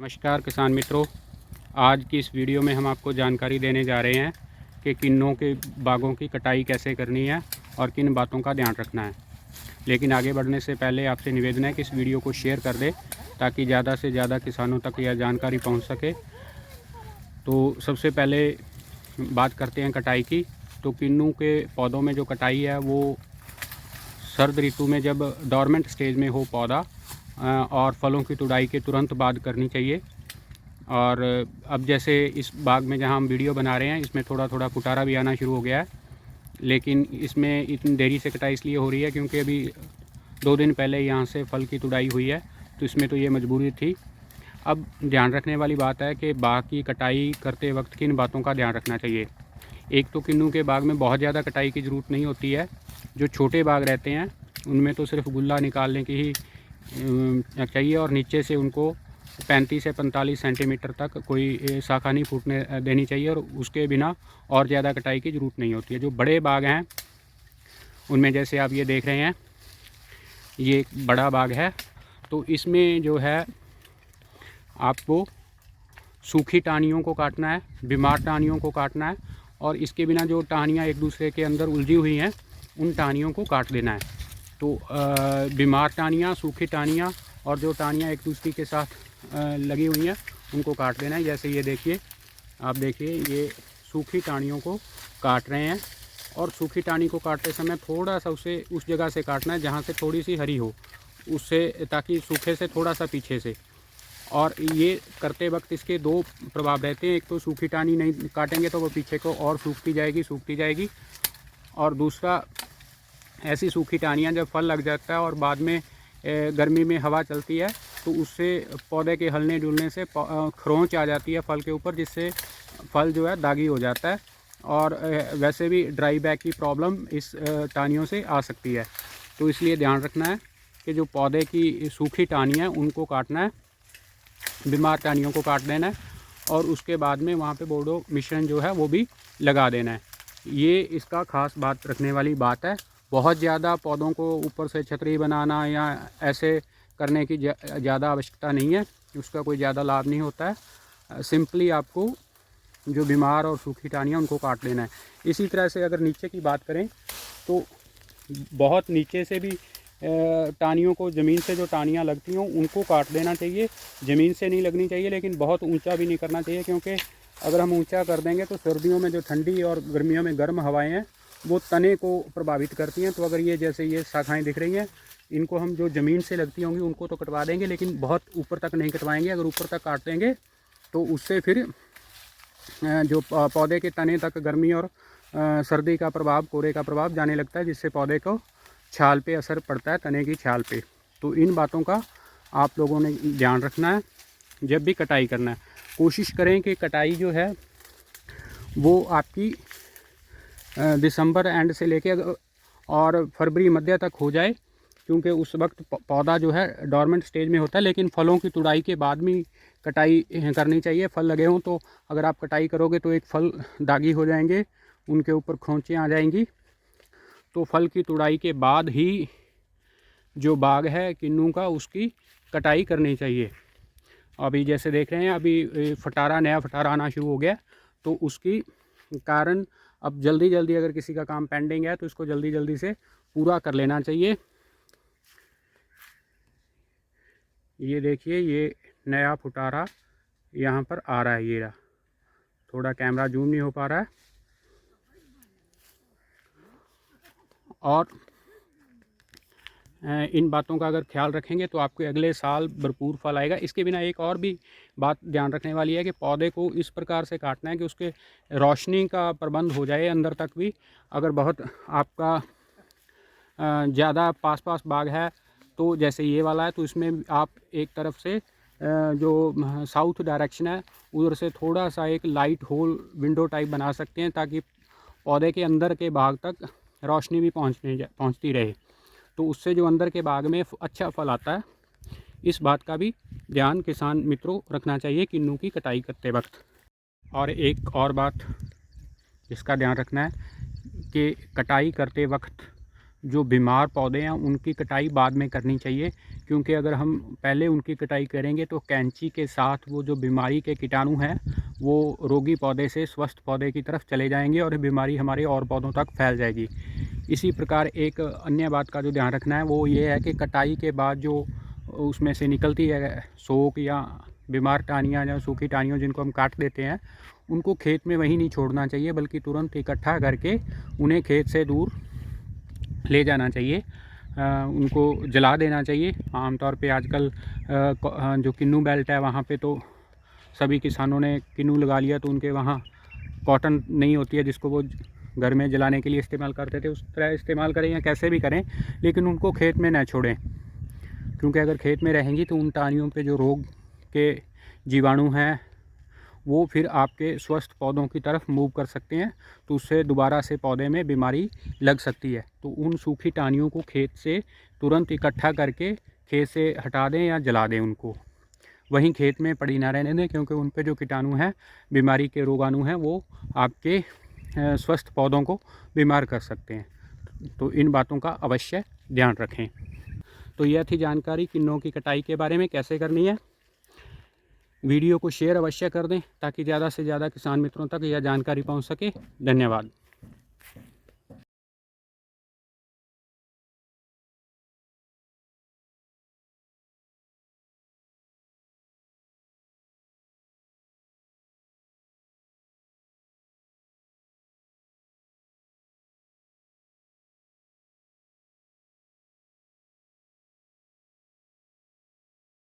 नमस्कार किसान मित्रों, आज की इस वीडियो में हम आपको जानकारी देने जा रहे हैं कि किन्नों के बागों की कटाई कैसे करनी है और किन बातों का ध्यान रखना है। लेकिन आगे बढ़ने से पहले आपसे निवेदन है कि इस वीडियो को शेयर कर दें ताकि ज़्यादा से ज़्यादा किसानों तक यह जानकारी पहुंच सके। तो सबसे पहले बात करते हैं कटाई की। तो किन्नू के पौधों में जो कटाई है वो सर्द ऋतु में जब डॉर्मेंट स्टेज में हो पौधा और फलों की तुड़ाई के तुरंत बाद करनी चाहिए। और अब जैसे इस बाग में जहां हम वीडियो बना रहे हैं इसमें थोड़ा थोड़ा फुटारा भी आना शुरू हो गया है, लेकिन इसमें इतनी देरी से कटाई इसलिए हो रही है क्योंकि अभी 2 दिन पहले यहाँ से फल की तुड़ाई हुई है, तो इसमें तो ये मजबूरी थी। अब ध्यान रखने वाली बात है कि बाग की कटाई करते वक्त किन बातों का ध्यान रखना चाहिए। एक तो किन्नू के बाग में बहुत ज़्यादा कटाई की ज़रूरत नहीं होती है। जो छोटे बाग रहते हैं उनमें तो सिर्फ गुल्ला निकालने की ही चाहिए और नीचे से उनको 35 से 45 सेंटीमीटर तक कोई शाखा नहीं फूटने देनी चाहिए और उसके बिना और ज़्यादा कटाई की ज़रूरत नहीं होती है। जो बड़े बाग हैं उनमें जैसे आप ये देख रहे हैं, ये एक बड़ा बाग है, तो इसमें जो है आपको सूखी टहनियों को काटना है, बीमार टहनियों को काटना है और इसके बिना जो टहनियाँ एक दूसरे के अंदर उलझी हुई हैं उन टहनियों को काट देना है। तो बीमार टहनियाँ, सूखी टहनियाँ और जो टहनियाँ एक दूसरे के साथ लगी हुई हैं उनको काट देना है। जैसे ये देखिए, आप देखिए ये सूखी टहनियों को काट रहे हैं और सूखी टहनी को काटते समय थोड़ा सा उसे उस जगह से काटना है जहाँ से थोड़ी सी हरी हो, उससे ताकि सूखे से थोड़ा सा पीछे से। और ये करते वक्त इसके 2 प्रभाव रहते हैं। एक तो सूखी टहनी नहीं काटेंगे तो वो पीछे को और सूखती जाएगी और दूसरा ऐसी सूखी टहनियाँ जब फल लग जाता है और बाद में गर्मी में हवा चलती है तो उससे पौधे के हलने डुलने से खरोंच आ जाती है फल के ऊपर, जिससे फल जो है दागी हो जाता है और वैसे भी ड्राई बैक की प्रॉब्लम इस टहनियों से आ सकती है। तो इसलिए ध्यान रखना है कि जो पौधे की सूखी टहनियाँ हैं उनको काटना है, बीमार टहनियों को काट देना है और उसके बाद में वहाँ पे बोर्डो मिश्रण जो है वो भी लगा देना है। ये इसका खास बात रखने वाली बात है। बहुत ज़्यादा पौधों को ऊपर से छतरी बनाना या ऐसे करने की ज़्यादा आवश्यकता नहीं है, उसका कोई ज़्यादा लाभ नहीं होता है। सिंपली आपको जो बीमार और सूखी टहनियाँ उनको काट लेना है। इसी तरह से अगर नीचे की बात करें तो बहुत नीचे से भी टहनियों को, ज़मीन से जो टहनियाँ लगती हों उनको काट देना चाहिए। ज़मीन से नहीं लगनी चाहिए, लेकिन बहुत ऊंचा भी नहीं करना चाहिए क्योंकि अगर हम ऊंचा कर देंगे तो सर्दियों में जो ठंडी और गर्मियों में गर्म हवाएं हैं वो तने को प्रभावित करती हैं। तो अगर ये जैसे ये शाखाएँ दिख रही हैं, इनको हम जो ज़मीन से लगती होंगी उनको तो कटवा देंगे, लेकिन बहुत ऊपर तक नहीं कटवाएँगे। अगर ऊपर तक काट देंगे तो उससे फिर जो पौधे के तने तक गर्मी और सर्दी का प्रभाव, कोहरे का प्रभाव जाने लगता है, जिससे पौधे को छाल पे असर पड़ता है, तने की छाल पे। तो इन बातों का आप लोगों ने ध्यान रखना है जब भी कटाई करना है। कोशिश करें कि कटाई जो है वो आपकी दिसंबर एंड से लेके और फरवरी मध्य तक हो जाए, क्योंकि उस वक्त पौधा जो है डॉर्मेंट स्टेज में होता है। लेकिन फलों की तुड़ाई के बाद भी कटाई करनी चाहिए। फल लगे हों तो अगर आप कटाई करोगे तो एक फल दागी हो जाएंगे, उनके ऊपर खरोंचें आ जाएंगी। तो फल की तुड़ाई के बाद ही जो बाग है किन्नू का उसकी कटाई करनी चाहिए। अभी जैसे देख रहे हैं, अभी नया फटारा आना शुरू हो गया, तो उसकी कारण अब जल्दी अगर किसी का काम पेंडिंग है तो इसको जल्दी से पूरा कर लेना चाहिए। ये देखिए, ये नया फुटारा यहाँ पर आ रहा है। ये रहा, थोड़ा कैमरा जूम नहीं हो पा रहा है। और इन बातों का अगर ख्याल रखेंगे तो आपके अगले साल भरपूर फल आएगा। इसके बिना एक और भी बात ध्यान रखने वाली है कि पौधे को इस प्रकार से काटना है कि उसके रोशनी का प्रबंध हो जाए अंदर तक भी। अगर बहुत आपका ज़्यादा पास बाग है तो जैसे ये वाला है, तो इसमें आप एक तरफ से जो साउथ डायरेक्शन है उधर से थोड़ा सा एक लाइट होल विंडो टाइप बना सकते हैं, ताकि पौधे के अंदर के भाग तक रोशनी भी पहुंचती रहे, तो उससे जो अंदर के बाग में अच्छा फल आता है। इस बात का भी ध्यान किसान मित्रों रखना चाहिए किन्नू की कटाई करते वक्त। और एक और बात जिसका ध्यान रखना है कि कटाई करते वक्त जो बीमार पौधे हैं उनकी कटाई बाद में करनी चाहिए, क्योंकि अगर हम पहले उनकी कटाई करेंगे तो कैंची के साथ वो जो बीमारी के कीटाणु हैं वो रोगी पौधे से स्वस्थ पौधे की तरफ चले जाएंगे और बीमारी हमारे और पौधों तक फैल जाएगी। इसी प्रकार एक अन्य बात का जो ध्यान रखना है वो ये है कि कटाई के बाद जो उसमें से निकलती है सोक या बीमार टाहनियाँ या सूखी टाहनियों जिनको हम काट देते हैं, उनको खेत में वहीं नहीं छोड़ना चाहिए, बल्कि तुरंत इकट्ठा करके उन्हें खेत से दूर ले जाना चाहिए। उनको जला देना चाहिए। आमतौर पे आजकल जो किन्नू बेल्ट है वहाँ पे तो सभी किसानों ने किन्नू लगा लिया, तो उनके वहाँ कॉटन नहीं होती है जिसको वो घर में जलाने के लिए इस्तेमाल करते थे, उस तरह इस्तेमाल करें या कैसे भी करें, लेकिन उनको खेत में न छोड़ें, क्योंकि अगर खेत में रहेंगी तो उन टाहनियों पे जो रोग के जीवाणु हैं वो फिर आपके स्वस्थ पौधों की तरफ मूव कर सकते हैं, तो उससे दोबारा से पौधे में बीमारी लग सकती है। तो उन सूखी टाहनियों को खेत से तुरंत इकट्ठा करके खेत से हटा दें या जला दें, उनको वहीं खेत में पड़ी ना रहने दें, क्योंकि उन पे जो कीटाणु हैं, बीमारी के रोगाणु हैं, वो आपके स्वस्थ पौधों को बीमार कर सकते हैं। तो इन बातों का अवश्य ध्यान रखें। तो यह थी जानकारी किन्नों की कटाई के बारे में कैसे करनी है। वीडियो को शेयर अवश्य कर दें ताकि ज़्यादा से ज़्यादा किसान मित्रों तक यह जानकारी पहुंच सके। धन्यवाद।